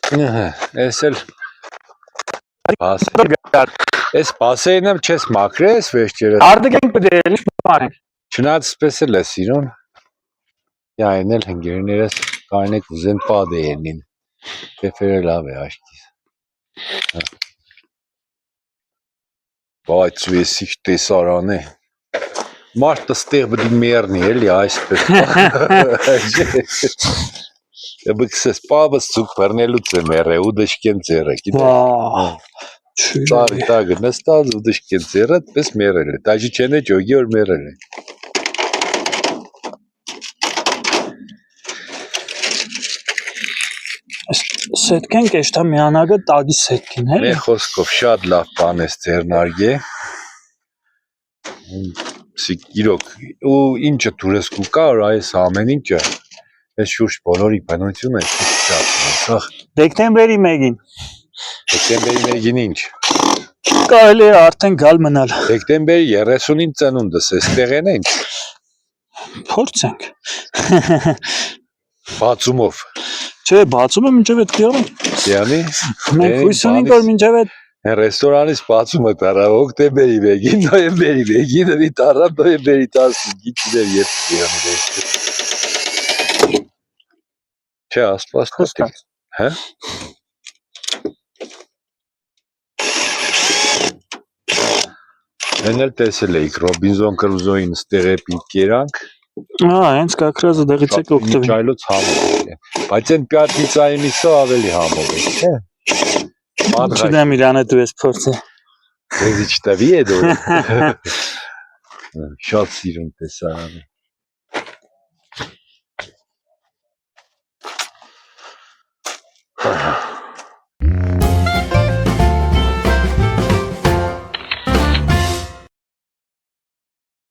Ես էլ Ես պասեին եմ չես մակրե ես վեշջերը Արդիկ ենք պդել, ինչ մարենք Չնած սպես էլ է սիրուն Այն էլ հնգերներս կարնեք ուզեն պադ է ենին Պեֆերը լավ է աշկիս Բայց վեսիչ տեսարան է Մարդը ստեղ բդի մերնի էլի այսպես Բքսես պավս ծուկ պերնելուց է մեր է ու դշկեն ձեր է Ծարի տագը նստած ու դշկեն ձեր է պես մերել է Տաջի չեն է ճոգի որ մերել է Սետքեն կեշտա միանագը տագի սետքին է Մեր խոսքով շատ լավ բան ես ձերնարգե Իրոք ու ինչը թուրեսկու կա որ այս ամեն ինչը Ես շուրջ բոլորի բնություն է Դեկտեմբերի մեկին Դեկտեմբերի մեկին ինչ Կարելի է արդեն գալ մնալ Դեկտեմբերի 30-ին ծնունդս ես տեղ են ենք Փորձենք Բացումով Չէ բացումը մինչև էդ կիարում Կիանի Մենք հույս ունենք որ մինչև էդ Ռեստորանից բացումը տարա օկտեմբերի մեկին նոյեմբերի մեկին մի տարա նոյեմբերի 15-ին չներ երբ կիանի Չէ ասպաս տատիլ Հա Են էլ տեսել էիք Ռոբինզոն Կրուզոյին ստեղ է պիտկերանք հենց կակրազը դեղից եք օգտվի Չայլոց համով է Բայց են պյատնիցայի միսո ավելի համով է Չդեմ իրան է դու ես փորձը Ձեզի չտավի է դու Շատ սիրուն տեսարանը